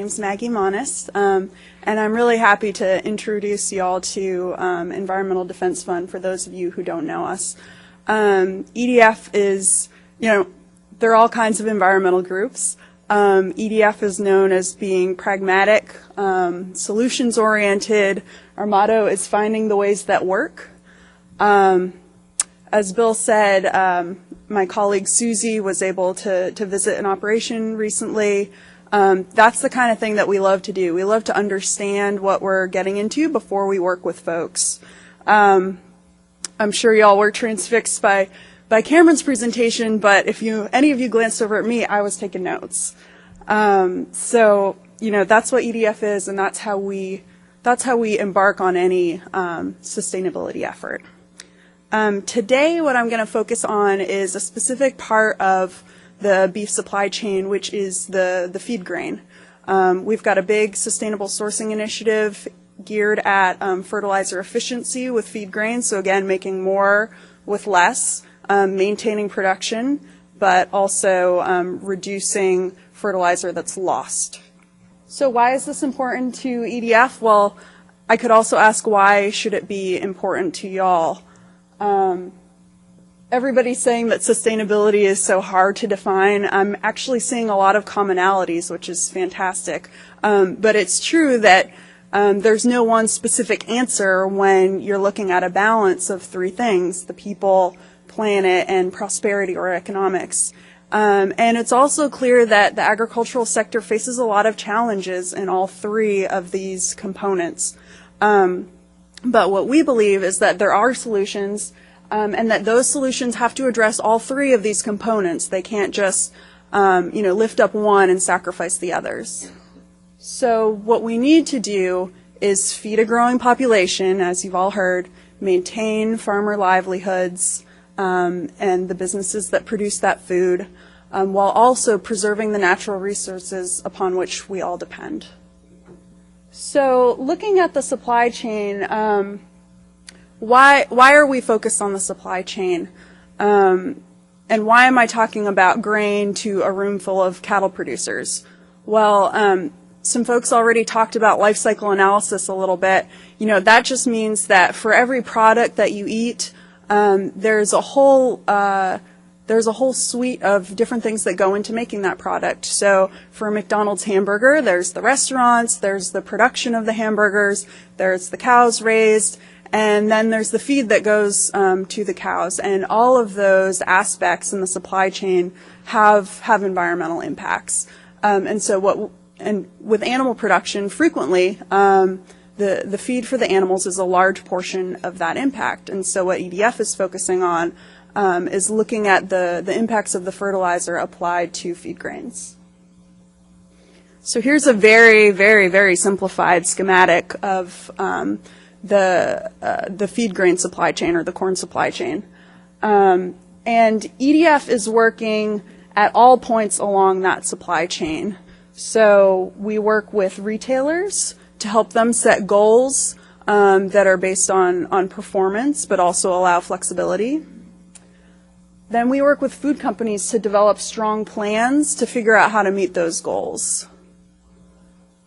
name's Maggie Monast, and I'm really happy to introduce you all to Environmental Defense Fund for those of you who don't know us. EDF is, there are all kinds of environmental groups. EDF is known as being pragmatic, solutions-oriented. Our motto is finding the ways that work. As Bill said, my colleague Susie was able to visit an operation recently. That's the kind of thing that we love to do. We love to understand what we're getting into before we work with folks. I'm sure y'all were transfixed by Cameron's presentation, but if any of you glanced over at me, I was taking notes. So, that's what EDF is, and that's how we embark on any sustainability effort. Today, what I'm going to focus on is a specific part of the beef supply chain, which is the feed grain. We've got a big sustainable sourcing initiative geared at fertilizer efficiency with feed grain. So again, making more with less, maintaining production, but also reducing fertilizer that's lost. So why is this important to EDF? Well, I could also ask, why should it be important to y'all? Everybody's saying that sustainability is so hard to define. I'm actually seeing a lot of commonalities, which is fantastic. But it's true that there's no one specific answer when you're looking at a balance of three things: the people, planet, and prosperity or economics. And it's also clear that the agricultural sector faces a lot of challenges in all three of these components. But what we believe is that there are solutions, and that those solutions have to address all three of these components. They can't just, lift up one and sacrifice the others. So what we need to do is feed a growing population, as you've all heard, maintain farmer livelihoods, and the businesses that produce that food, while also preserving the natural resources upon which we all depend. So looking at the supply chain, why are we focused on the supply chain? And why am I talking about grain to a room full of cattle producers? Well, some folks already talked about life cycle analysis a little bit. That just means that for every product that you eat, there's a whole suite of different things that go into making that product. So for a McDonald's hamburger, there's the restaurants, there's the production of the hamburgers, there's the cows raised, and then there's the feed that goes to the cows. And all of those aspects in the supply chain have environmental impacts. And with animal production, frequently, the feed for the animals is a large portion of that impact. And so what EDF is focusing on is looking at the impacts of the fertilizer applied to feed grains. So here's a very, very, very simplified schematic of the feed grain supply chain, or the corn supply chain. And EDF is working at all points along that supply chain. So we work with retailers to help them set goals that are based on performance, but also allow flexibility. Then we work with food companies to develop strong plans to figure out how to meet those goals.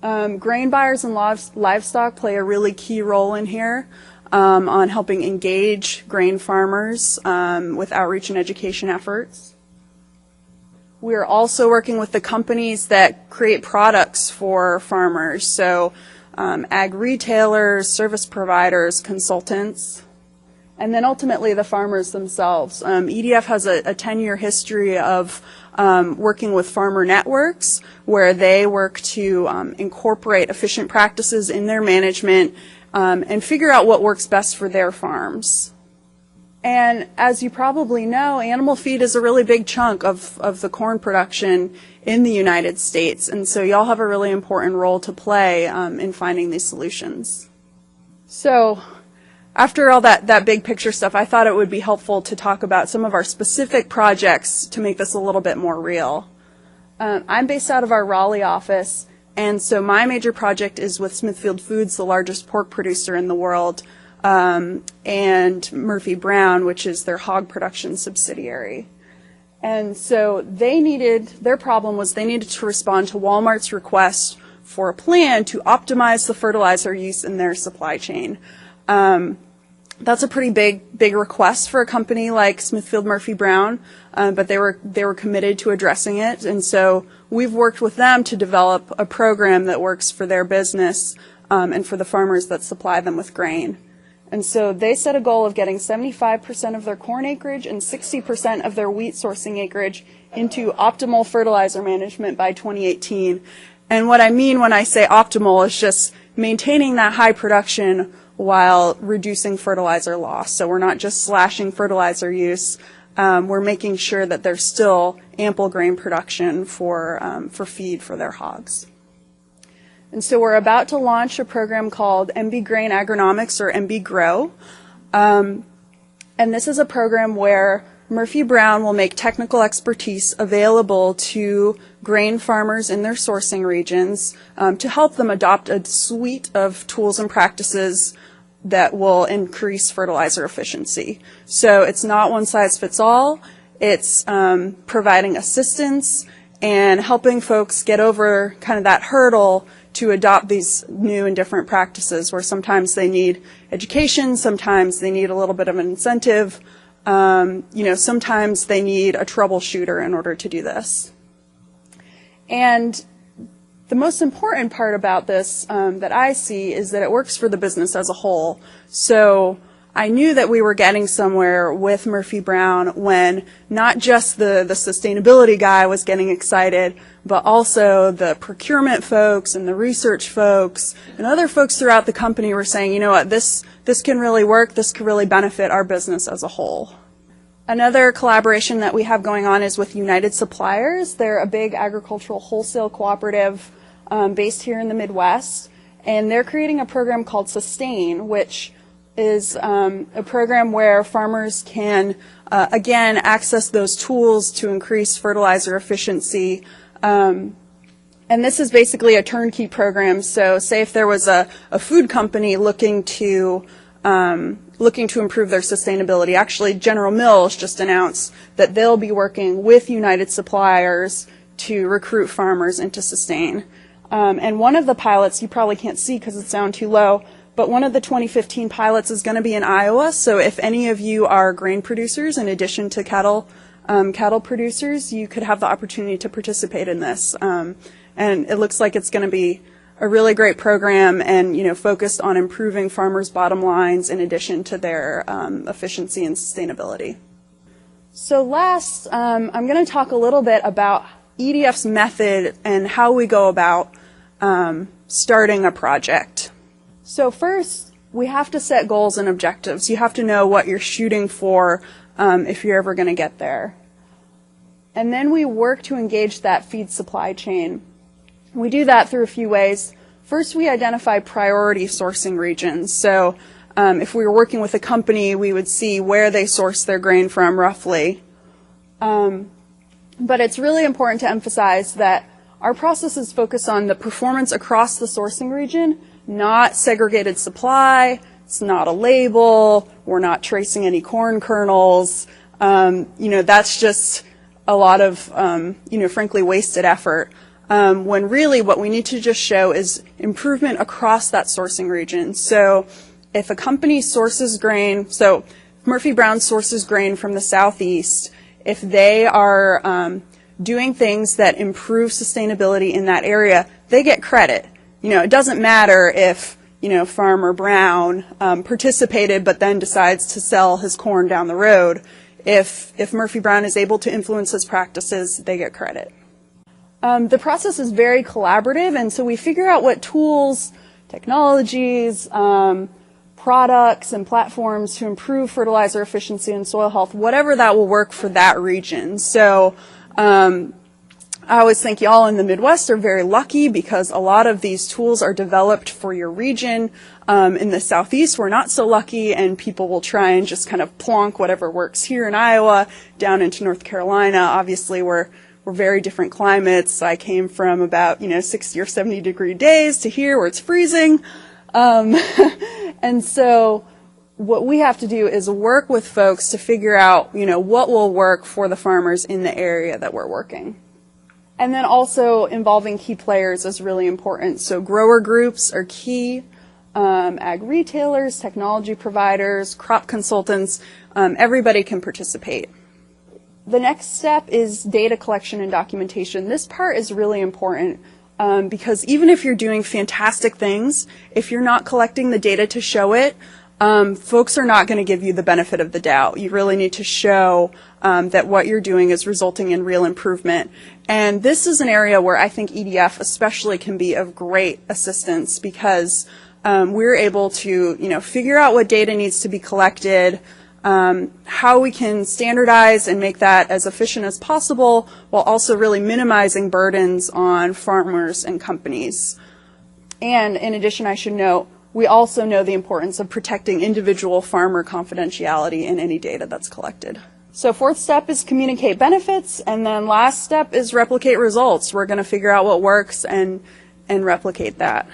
Grain buyers and livestock play a really key role in here on helping engage grain farmers with outreach and education efforts. We're also working with the companies that create products for farmers, so ag retailers, service providers, consultants, and then ultimately the farmers themselves. EDF has a 10-year history of working with farmer networks, where they work to incorporate efficient practices in their management and figure out what works best for their farms. And as you probably know, animal feed is a really big chunk of the corn production in the United States. And so y'all have a really important role to play in finding these solutions. So after all that big picture stuff, I thought it would be helpful to talk about some of our specific projects to make this a little bit more real. I'm based out of our Raleigh office, and so my major project is with Smithfield Foods, the largest pork producer in the world, and Murphy Brown, which is their hog production subsidiary. And so their problem was they needed to respond to Walmart's request for a plan to optimize the fertilizer use in their supply chain. That's a pretty big request for a company like Smithfield Murphy Brown, but they were committed to addressing it, and so we've worked with them to develop a program that works for their business and for the farmers that supply them with grain. And so they set a goal of getting 75% of their corn acreage and 60% of their wheat sourcing acreage into optimal fertilizer management by 2018. And what I mean when I say optimal is just maintaining that high production while reducing fertilizer loss. So we're not just slashing fertilizer use. We're making sure that there's still ample grain production for feed for their hogs. And so we're about to launch a program called MB Grain Agronomics, or MB Grow. And this is a program where Murphy Brown will make technical expertise available to grain farmers in their sourcing regions to help them adopt a suite of tools and practices that will increase fertilizer efficiency. So it's not one size fits all. It's providing assistance and helping folks get over kind of that hurdle to adopt these new and different practices, where sometimes they need education, sometimes they need a little bit of an incentive, sometimes they need a troubleshooter in order to do this. And the most important part about this that I see is that it works for the business as a whole. So I knew that we were getting somewhere with Murphy Brown when not just the sustainability guy was getting excited, but also the procurement folks and the research folks and other folks throughout the company were saying, you know what, this can really work, this could really benefit our business as a whole. Another collaboration that we have going on is with United Suppliers. They're a big agricultural wholesale cooperative based here in the Midwest, and they're creating a program called Sustain, which is a program where farmers can, again, access those tools to increase fertilizer efficiency. And this is basically a turnkey program. So say if there was a food company looking to improve their sustainability. Actually, General Mills just announced that they'll be working with United Suppliers to recruit farmers into Sustain. And one of the pilots, you probably can't see because it's down too low, but one of the 2015 pilots is going to be in Iowa. So if any of you are grain producers in addition to cattle producers, you could have the opportunity to participate in this. And it looks like it's going to be a really great program and, focused on improving farmers' bottom lines in addition to their efficiency and sustainability. So last, I'm going to talk a little bit about EDF's method and how we go about starting a project. So first, we have to set goals and objectives. You have to know what you're shooting for if you're ever going to get there. And then we work to engage that feed supply chain. We do that through a few ways. First, we identify priority sourcing regions. So if we were working with a company, we would see where they source their grain from roughly. But it's really important to emphasize that our process is focused on the performance across the sourcing region, not segregated supply. It's not a label. We're not tracing any corn kernels. That's just a lot of, frankly, wasted effort. When really what we need to just show is improvement across that sourcing region. So if a company sources grain, so Murphy Brown sources grain from the southeast, if they are doing things that improve sustainability in that area, they get credit. It doesn't matter if, Farmer Brown participated but then decides to sell his corn down the road. If Murphy Brown is able to influence his practices, they get credit. The process is very collaborative, and so we figure out what tools, technologies, products, and platforms to improve fertilizer efficiency and soil health, whatever that will work for that region. So I always think y'all in the Midwest are very lucky because a lot of these tools are developed for your region. In the Southeast, we're not so lucky, and people will try and just kind of plonk whatever works here in Iowa down into North Carolina. Obviously, we're very different climates. I came from about 60 or 70 degree days to here where it's freezing. And so what we have to do is work with folks to figure out what will work for the farmers in the area that we're working. And then also involving key players is really important. So grower groups are key, ag retailers, technology providers, crop consultants, everybody can participate. The next step is data collection and documentation. This part is really important because even if you're doing fantastic things, if you're not collecting the data to show it, folks are not going to give you the benefit of the doubt. You really need to show that what you're doing is resulting in real improvement. And this is an area where I think EDF especially can be of great assistance because we're able to, figure out what data needs to be collected, how we can standardize and make that as efficient as possible while also really minimizing burdens on farmers and companies. And in addition, I should note, we also know the importance of protecting individual farmer confidentiality in any data that's collected. So fourth step is communicate benefits, and then last step is replicate results. We're going to figure out what works and replicate that.